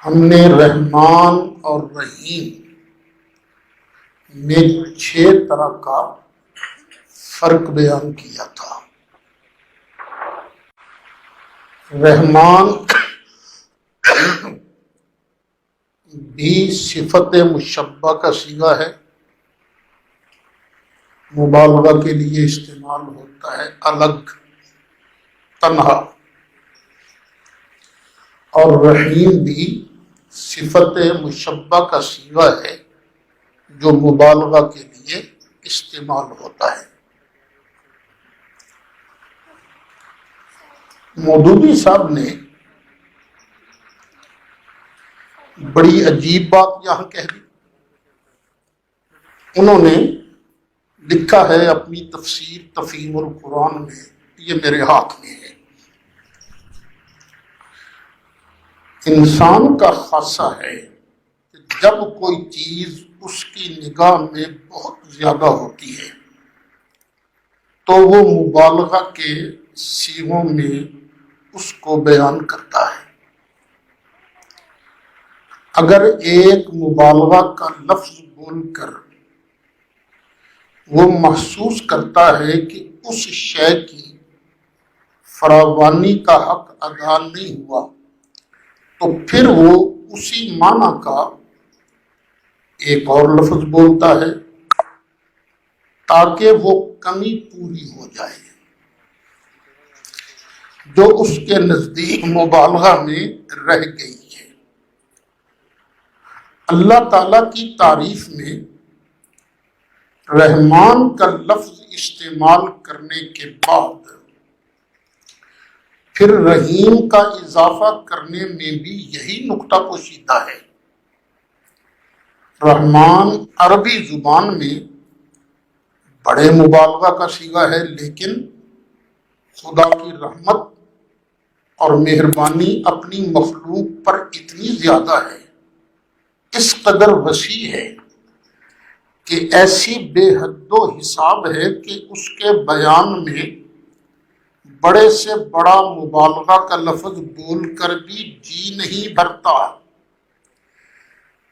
ہم نے رحمان اور رحیم میں 6 طرح کا فرق بیان کیا تھا۔ رحمان بھی صفت مشبہ کا صیغہ ہے، مبالغہ کے لیے استعمال ہوتا ہے الگ، تنہا۔ اور رحیم بھی صفت مشبہ کا صیغہ ہے جو مبالغہ کے لیے استعمال ہوتا ہے۔ مودودی صاحب نے بڑی عجیب بات یہاں کہہ دی۔ انہوں نے لکھا ہے اپنی تفسیر تفہیم القرآن میں، یہ میرے ہاتھ میں ہے، انسان کا خاصہ ہے کہ جب کوئی چیز اس کی نگاہ میں بہت زیادہ ہوتی ہے تو وہ مبالغہ کے صیغوں میں اس کو بیان کرتا ہے۔ اگر ایک مبالغہ کا لفظ بول کر وہ محسوس کرتا ہے کہ اس شے کی فراوانی کا حق ادا نہیں ہوا تو پھر وہ اسی معنی کا ایک اور لفظ بولتا ہے تاکہ وہ کمی پوری ہو جائے جو اس کے نزدیک مبالغہ میں رہ گئی ہے۔ اللہ تعالیٰ کی تعریف میں رحمان کا لفظ استعمال کرنے کے بعد پھر رحیم کا اضافہ کرنے میں بھی یہی نقطہ پوشیدہ ہے۔ رحمان عربی زبان میں بڑے مبالغہ کا صیغہ ہے، لیکن خدا کی رحمت اور مہربانی اپنی مخلوق پر اتنی زیادہ ہے، اس قدر وسیع ہے کہ ایسی بے حد و حساب ہے کہ اس کے بیان میں بڑے سے بڑا مبالغہ کا لفظ بول کر بھی جی نہیں بھرتا۔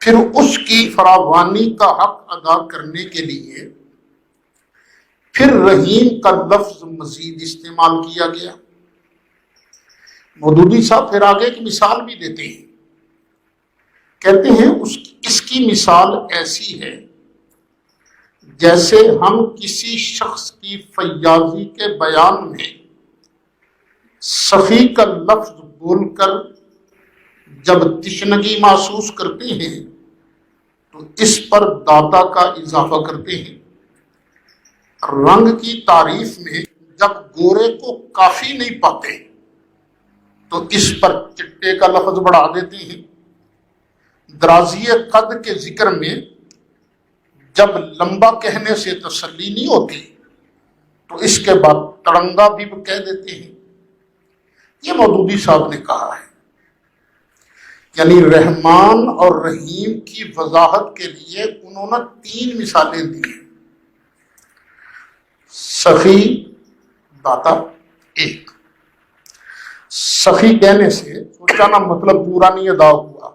پھر اس کی فراوانی کا حق ادا کرنے کے لیے پھر رحیم کا لفظ مزید استعمال کیا گیا۔ مودودی صاحب پھر آگے کی مثال بھی دیتے ہیں، کہتے ہیں اس کی مثال ایسی ہے جیسے ہم کسی شخص کی فیاضی کے بیان میں سخی کا لفظ بول کر جب تشنگی محسوس کرتے ہیں تو اس پر داتا کا اضافہ کرتے ہیں۔ رنگ کی تعریف میں جب گورے کو کافی نہیں پاتے تو اس پر چٹے کا لفظ بڑھا دیتے ہیں۔ درازی قد کے ذکر میں جب لمبا کہنے سے تسلی نہیں ہوتی تو اس کے بعد تڑنگا بھی کہہ دیتے ہیں۔ یہ مودودی صاحب نے کہا ہے، یعنی رحمان اور رحیم کی وضاحت کے لیے انہوں نے 3 مثالیں دی ہیں۔ سخی، داتا، ایک۔ سخی کہنے سے سوچا نا مطلب پورا نہیں ادا ہوا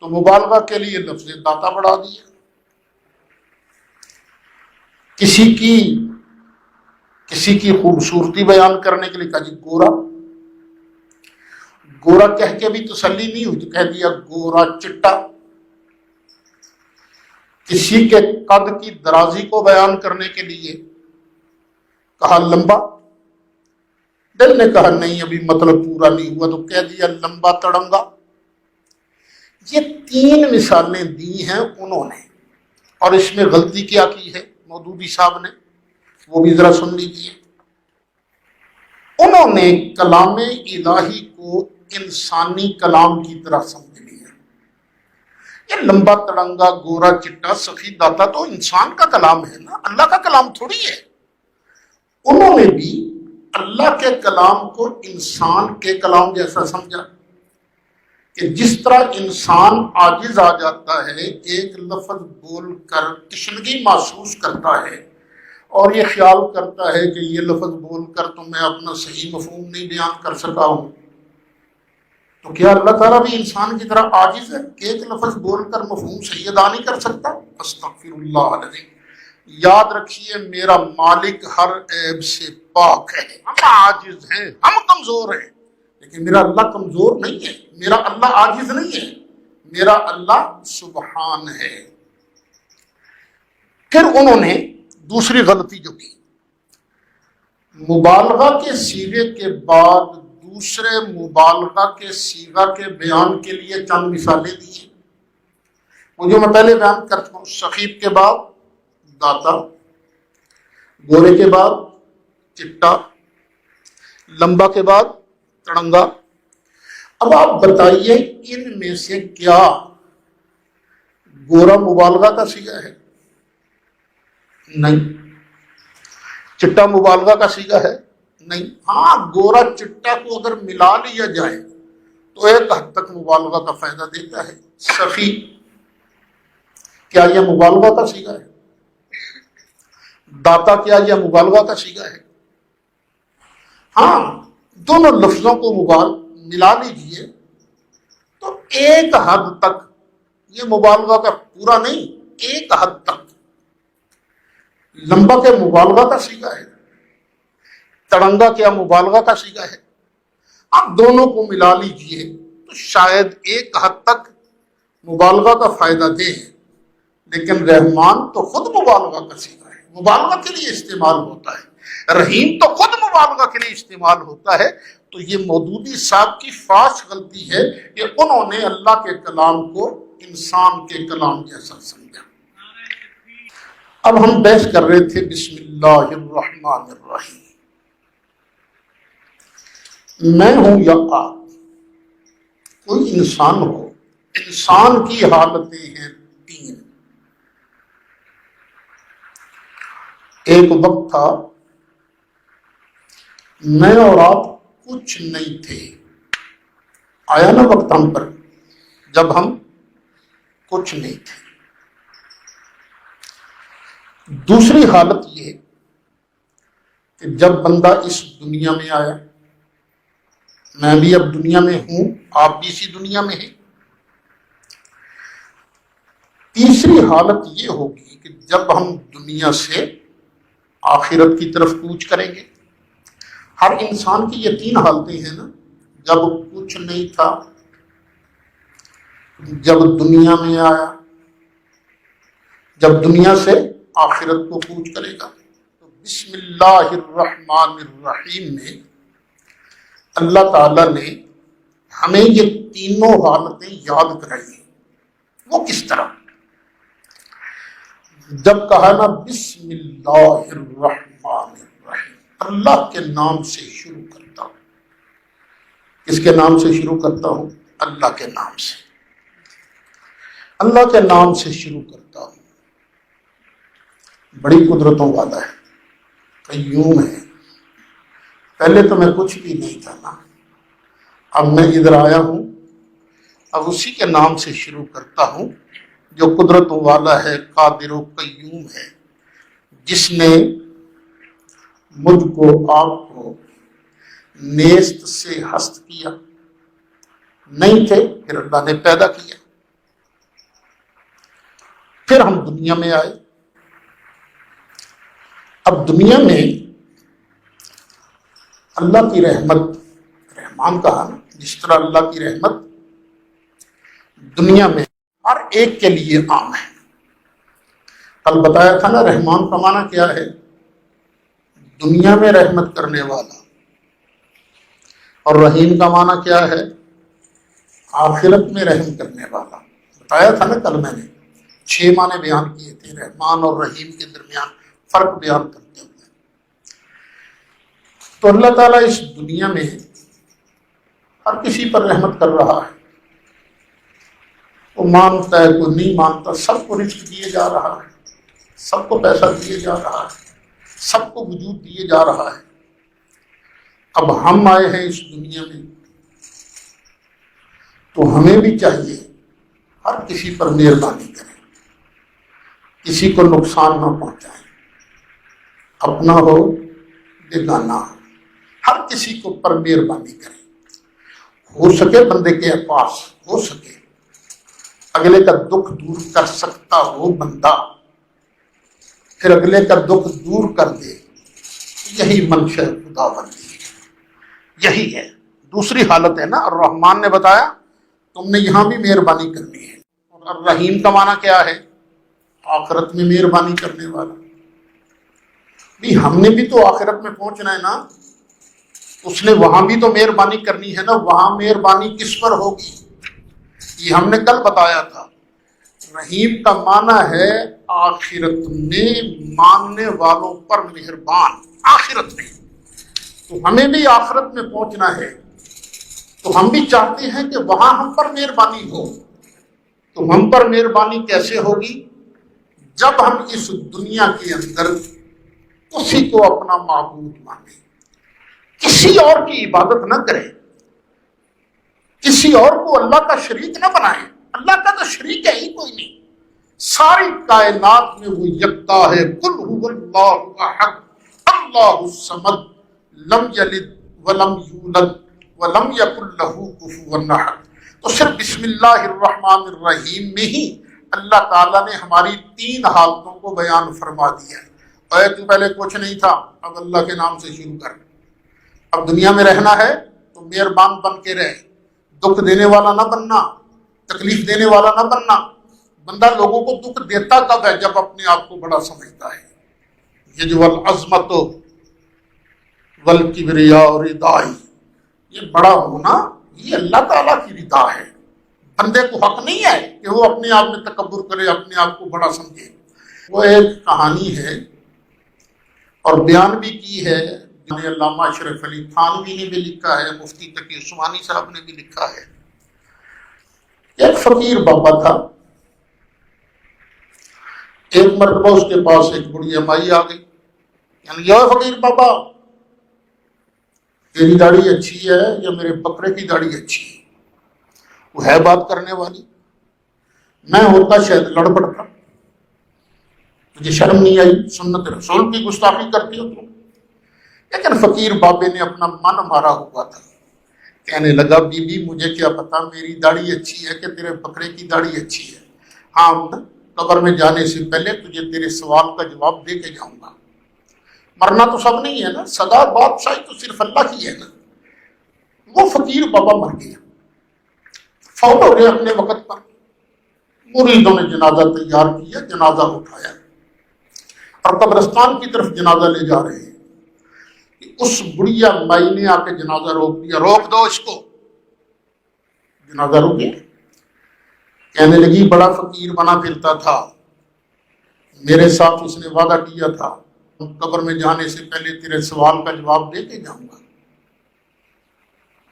تو مبالغہ کے لیے لفظ داتا بڑھا دیا۔ کسی کی خوبصورتی بیان کرنے کے لیے کہا جی گورا، گورا کہہ کے بھی تسلی نہیں ہوئی تو کہہ دیا گورا چٹا۔ کسی کے قد کی درازی کو بیان کرنے کے لیے کہا لمبا، دل نے کہا نہیں ابھی مطلب پورا نہیں ہوا تو کہہ دیا لمبا تڑنگا۔ یہ 3 مثالیں دی ہیں انہوں نے، اور اس میں غلطی کیا کی ہے مودودی صاحب نے، وہ بھی ذرا سن لیجیے۔ انہوں نے کلام الہی کو انسانی کلام کی طرح سمجھ لیا۔ یہ لمبا تڑنگا، گورا چٹا، سخی، داتا تو انسان کا کلام ہے نا، اللہ کا کلام تھوڑی ہے۔ انہوں نے بھی اللہ کے کلام کو انسان کے کلام جیسا سمجھا کہ جس طرح انسان عاجز آ جاتا ہے، ایک لفظ بول کر تشنگی محسوس کرتا ہے اور یہ خیال کرتا ہے کہ یہ لفظ بول کر تو میں اپنا صحیح مفہوم نہیں بیان کر سکا ہوں، تو کیا اللہ تعالیٰ بھی انسان کی طرح عاجز ہے کہ ایک لفظ بول کر مفہوم صحیح ادا نہیں کر سکتا؟ استغفر اللہ العظیم۔ یاد رکھیے میرا مالک ہر عیب سے پاک ہے، ہم عاجز ہیں، ہم کمزور ہیں، لیکن میرا اللہ کمزور نہیں ہے، میرا اللہ عاجز نہیں ہے، میرا اللہ سبحان ہے۔ پھر انہوں نے دوسری غلطی جو کی، مبالغہ کے صیغے کے بعد دوسرے مبالغہ کے صیغہ کے بیان کے لیے چند مثالیں دی ہیں۔ وہ جو میں پہلے بیان کر چکا ہوں، سخیب کے بعد داتا، گورے کے بعد چٹا، لمبا کے بعد تڑنگا۔ اب آپ بتائیے ان میں سے کیا گورا مبالغہ کا صیغہ ہے؟ نہیں۔ چٹا مبالغہ کا صیغہ ہے؟ نہیں۔ ہاں، گورا چٹا کو اگر ملا لیا جائے تو ایک حد تک مبالغہ کا فائدہ دیتا ہے۔ سخی، کیا یہ مبالغہ کا صیغہ ہے؟ داتا، کیا یہ مبالغہ کا صیغہ ہے؟ ہاں، دونوں لفظوں کو ملا لیجئے تو ایک حد تک یہ مبالغہ کا پورا نہیں، ایک حد تک۔ لمبا کے مبالغہ کا صیغہ ہے، تڑنگا کیا مبالغہ کا صیغہ ہے؟ آپ دونوں کو ملا لیجئے تو شاید ایک حد تک مبالغہ کا فائدہ دے، لیکن رحمان تو خود مبالغہ کا صیغہ ہے، مبالغہ کے لیے استعمال ہوتا ہے۔ رحیم تو خود مبالغہ کے لیے استعمال ہوتا ہے۔ تو یہ مودودی صاحب کی فاش غلطی ہے کہ انہوں نے اللہ کے کلام کو انسان کے کلام جیسا سمجھا۔ اب ہم بحث کر رہے تھے بسم اللہ الرحمن الرحیم۔ میں ہوں یا آپ، کوئی انسان ہو، انسان کی حالتیں ہیں تین۔ ایک وقت تھا میں اور آپ کچھ نہیں تھے، آیا نا وقت ہم پر جب ہم کچھ نہیں تھے۔ دوسری حالت یہ کہ جب بندہ اس دنیا میں آیا، میں بھی اب دنیا میں ہوں، آپ بھی اسی دنیا میں ہیں۔ تیسری حالت یہ ہوگی کہ جب ہم دنیا سے آخرت کی طرف کوچ کریں گے۔ ہر انسان کی یہ تین حالتیں ہیں نا، جب کچھ نہیں تھا، جب دنیا میں آیا، جب دنیا سے آخرت کو کوچ کرے گا۔ تو بسم اللہ الرحمن الرحیم میں اللہ تعالیٰ نے ہمیں یہ تینوں حالتیں یاد کرائی ہیں۔ وہ کس طرح؟ جب کہا نا بسم اللہ الرحمن الرحیم، اللہ کے نام سے شروع کرتا ہوں۔ کس کے نام سے شروع کرتا ہوں؟ اللہ کے نام سے۔ اللہ کے نام سے شروع کرتا ہوں۔ بڑی قدرتوں والا ہے، قیوم ہے۔ پہلے تو میں کچھ بھی نہیں تھا نا، اب میں ادھر آیا ہوں، اب اسی کے نام سے شروع کرتا ہوں جو قدرتوں والا ہے، قادر و قیوم ہے، جس نے مجھ کو، آپ کو نیست سے ہست کیا۔ نہیں تھے، پھر اللہ نے پیدا کیا، پھر ہم دنیا میں آئے۔ اب دنیا میں اللہ کی رحمت، رحمان کہا نا، جس طرح اللہ کی رحمت دنیا میں ہر ایک کے لیے عام ہے۔ کل بتایا تھا نا رحمان کا معنی کیا ہے؟ دنیا میں رحمت کرنے والا۔ اور رحیم کا معنی کیا ہے؟ آخرت میں رحم کرنے والا۔ بتایا تھا نا کل میں نے 6 معنی بیان کیے تھے رحمان اور رحیم کے درمیان فرق بیان کرتے ہوئے۔ تو اللہ تعالیٰ اس دنیا میں ہر کسی پر رحمت کر رہا ہے۔ وہ مانتا ہے، کوئی نہیں مانتا، سب کو رزق دیے جا رہا ہے، سب کو پیسہ دیے جا رہا ہے، سب کو وجود دیے جا رہا ہے۔ اب ہم آئے ہیں اس دنیا میں تو ہمیں بھی چاہیے ہر کسی پر مہربانی کریں، کسی کو نقصان نہ پہنچائیں، اپنا ہو بیگانہ ہو، ہر کسی کو پر مہربانی کریں۔ ہو سکے بندے کے پاس ہو سکے اگلے کا دکھ دور کر سکتا ہو بندہ، پھر اگلے کا دکھ دور کر دے، یہی منشا خدا بندی ہے، یہی ہے۔ دوسری حالت ہے نا، الرحمن نے بتایا تم نے یہاں بھی مہربانی کرنی ہے، اور الرحیم کا معنی کیا ہے؟ آخرت میں مہربانی کرنے والا۔ بھی ہم نے بھی تو آخرت میں پہنچنا ہے نا، اس نے وہاں بھی تو مہربانی کرنی ہے نا، وہاں مہربانی کس پر ہوگی؟ یہ ہم نے کل بتایا تھا، رحیم کا معنی ہے آخرت میں ماننے والوں پر مہربان، آخرت میں۔ تو ہمیں بھی آخرت میں پہنچنا ہے، تو ہم بھی چاہتے ہیں کہ وہاں ہم پر مہربانی ہو۔ تو ہم پر مہربانی کیسے ہوگی؟ جب ہم اس دنیا کے اندر اسی کو اپنا معبود مانیں، کسی اور کی عبادت نہ کریں، کسی اور کو اللہ کا شریک نہ بنائیں۔ اللہ کا تو شریک ہے ہی کوئی نہیں، ساری کائنات میں وہ یکتا ہے۔ قل هو اللہ احد اللہ الصمد لم یلد ولم یولد ولم یکن له کفوا احد۔ تو صرف بسم اللہ الرحمن الرحیم میں ہی اللہ تعالیٰ نے ہماری تین حالتوں کو بیان فرما دیا ہے۔ اے تو پہلے کچھ نہیں تھا، اب اللہ کے نام سے شروع کر۔ اب دنیا میں رہنا ہے تو مہربان بن کے رہے، دکھ دینے والا نہ بننا، تکلیف دینے والا نہ بننا۔ بندہ لوگوں کو دکھ دیتا کب ہے؟ جب اپنے آپ کو بڑا سمجھتا ہے۔ یہ جو العظمت والکبریاء ردائی، یہ بڑا ہونا یہ اللہ تعالیٰ کی رضا ہے۔ بندے کو حق نہیں ہے کہ وہ اپنے آپ میں تکبر کرے، اپنے آپ کو بڑا سمجھے۔ وہ ایک کہانی ہے اور بیان بھی کی ہے، علامہ اشرف علی تھانوی نے بھی لکھا ہے، مفتی تقی عثمانی صاحب نے بھی لکھا ہے۔ ایک فقیر بابا تھا، ایک مرتبہ اس کے پاس ایک بڑی مائی آ گئی، یعنی یہ فقیر بابا تیری داڑھی اچھی ہے یا میرے بکرے کی داڑھی اچھی ہے؟ وہ ہے بات کرنے والی، میں ہوتا شاید لڑ پڑتا، مجھے شرم نہیں آئی، سنت رسول کی گستاخی کرتی ہو تم۔ لیکن فقیر بابے نے اپنا من مارا ہوا تھا، کہنے لگا بی بی مجھے کیا پتا میری داڑھی اچھی ہے کہ تیرے بکرے کی داڑھی اچھی ہے، ہاں قبر میں جانے سے پہلے تجھے تیرے سوال کا جواب دے کے جاؤں گا۔ مرنا تو سب نہیں ہے نا، سدا بادشاہی تو صرف اللہ کی ہے نا۔ وہ فقیر بابا مر گیا، فوت ہو گئے اپنے وقت پر۔ مریدوں نے جنازہ تیار کیا، جنازہ اٹھایا اور قبرستان کی طرف جنازہ لے جا رہے ہیں۔ اس بڑھیا مائی نے آ کے جنازہ روک دیا، روک دو اس کو۔ جنازہ روک گیا، کہنے لگی بڑا فقیر بنا پھرتا تھا، میرے ساتھ اس نے وعدہ کیا تھا قبر میں جانے سے پہلے تیرے سوال کا جواب دے کے جاؤں گا۔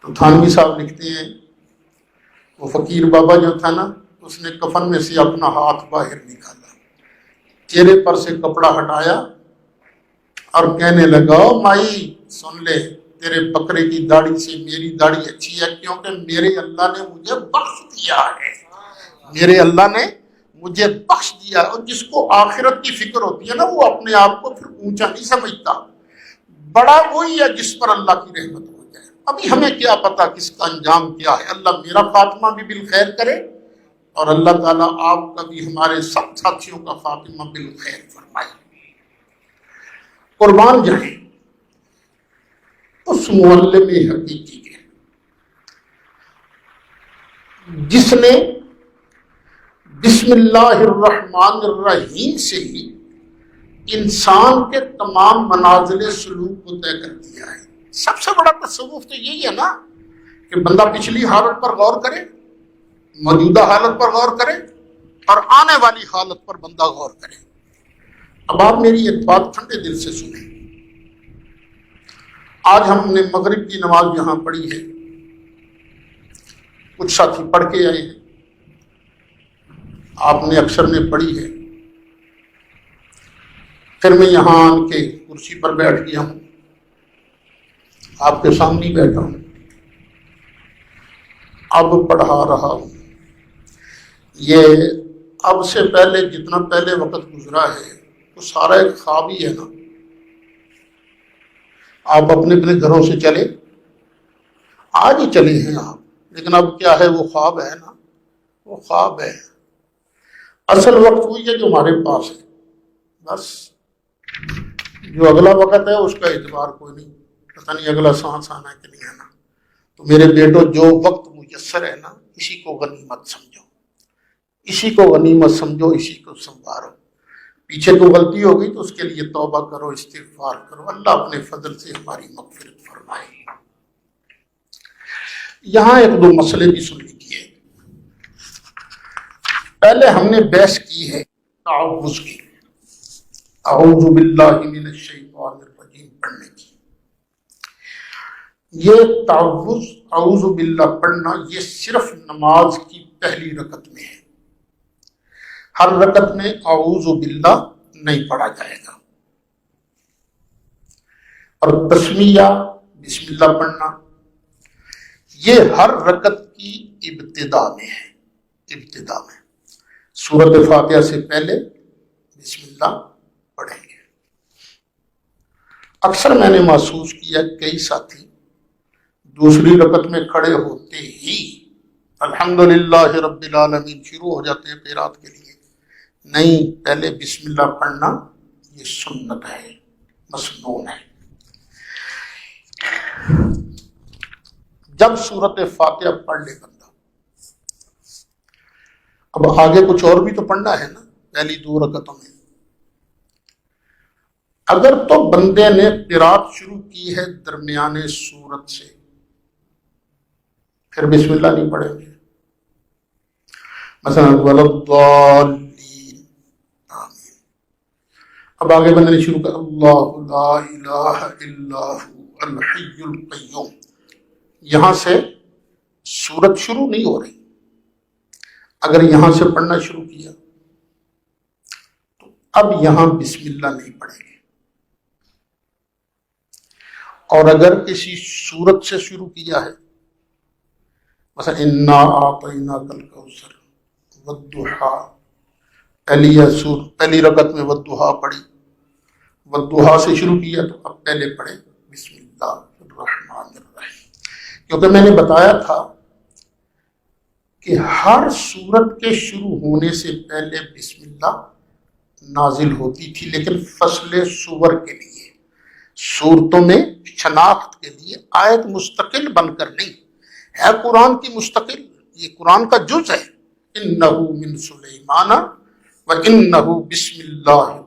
تو تھانوی صاحب لکھتے ہیں وہ فقیر بابا جو تھا نا، اس نے کفن میں سے اپنا ہاتھ باہر نکالا، چہرے پر سے کپڑا ہٹایا اور کہنے لگا مائی سن لے، تیرے بکرے کی داڑھی سے میری داڑھی اچھی ہے، کیونکہ میرے اللہ نے مجھے بخش دیا ہے، میرے اللہ نے مجھے بخش دیا۔ اور جس کو آخرت کی فکر ہوتی ہے نا، وہ اپنے آپ کو پھر اونچا نہیں سمجھتا، بڑا وہی ہے جس پر اللہ کی رحمت ہو جائے۔ ابھی ہمیں کیا پتا کس کا انجام کیا ہے، اللہ میرا خاتمہ بھی بالخیر کرے اور اللہ تعالیٰ آپ کا بھی، ہمارے سب ساتھیوں کا خاتمہ بالخیر فرمائے۔ قربان جائیں اس معلم حقیقی کے جس نے بسم اللہ الرحمن الرحیم سے ہی انسان کے تمام منازل سلوک کو طے کر دیا ہے۔ سب سے بڑا تصوف تو یہی ہے نا کہ بندہ پچھلی حالت پر غور کرے، موجودہ حالت پر غور کرے اور آنے والی حالت پر بندہ غور کرے۔ اب آپ میری ایک بات ٹھنڈے دل سے سنیں۔ آج ہم نے مغرب کی نماز یہاں پڑھی ہے، کچھ ساتھی پڑھ کے آئے ہیں، آپ نے اکثر نے پڑھی ہے، پھر میں یہاں آن کے کرسی پر بیٹھ گیا ہوں، آپ کے سامنے بیٹھا ہوں، اب پڑھا رہا ہوں۔ یہ اب سے پہلے جتنا پہلے وقت گزرا ہے وہ سارا ایک خواب ہی ہے نا۔ آپ اپنے اپنے گھروں سے چلے، آج ہی چلے ہیں آپ، لیکن اب کیا ہے، وہ خواب ہے نا، وہ خواب ہے. اصل وقت وہی ہے جو ہمارے پاس ہے. بس جو اگلا وقت ہے اس کا اعتبار کوئی نہیں، پتہ نہیں اگلا سانس آنا ہے کہ نہیں آنا. تو میرے بیٹو، جو وقت میسر ہے نا، اسی کو غنیمت سمجھو، اسی کو غنیمت سمجھو، اسی کو سنوارو. پیچھے تو غلطی ہو گئی تو اس کے لیے توبہ کرو، استغفار کرو، اللہ اپنے فضل سے ہماری مغفرت فرمائے. یہاں ایک دو مسئلے بھی سن لیجیے. پہلے ہم نے بحث کی ہے تعوذ کی، اعوذ باللہ من الشیطان الرجیم پڑھنے کی. یہ تعوذ اعوذ باللہ پڑھنا یہ صرف نماز کی پہلی رکعت میں ہے. ہر رکعت میں اعوذ باللہ نہیں پڑھا جائے گا. اور تسمیہ بسم اللہ پڑھنا یہ ہر رکعت کی ابتدا میں ہے. ابتدا میں سورۃ فاتحہ سے پہلے بسم اللہ پڑھیں گے. اکثر میں نے محسوس کیا کئی ساتھی دوسری رکعت میں کھڑے ہوتے ہی الحمدللہ رب العالمین شروع ہو جاتے ہیں قرات کے لیے. نہیں، پہلے بسم اللہ پڑھنا یہ سنت ہے، مسنون ہے. جب سورۃ فاتحہ پڑھ لے بندہ، اب آگے کچھ اور بھی تو پڑھنا ہے نا پہلی دو رکعتوں میں. اگر تو بندے نے قرات شروع کی ہے درمیانے سورت سے، پھر بسم اللہ نہیں پڑھیں گے. مثلا وللضالین آمین. اب آگے بندے نے شروع کر اللہ لا الہ الا هو الحی القیوم، یہاں سے سورت شروع نہیں ہو رہی. اگر یہاں سے پڑھنا شروع کیا تو اب یہاں بسم اللہ نہیں پڑھیں گے. اور اگر کسی سورت سے شروع کیا ہے، مثلا انا اعطیناک الکوثر والضحیٰ، پہلی رکعت میں والضحیٰ پڑھی، والضحیٰ سے شروع کیا تو اب پہلے پڑھیں بسم اللہ الرحمن الرحیم. کیونکہ میں نے بتایا تھا کہ ہر سورت کے شروع ہونے سے پہلے بسم اللہ نازل ہوتی تھی، لیکن فصل سور کے لیے، سورتوں میں شناخت کے لیے، آیت مستقل بن کر نہیں ہے. قرآن کی مستقل، یہ قرآن کا جز ہے. انہ من سلیمان و انہ بسم اللہ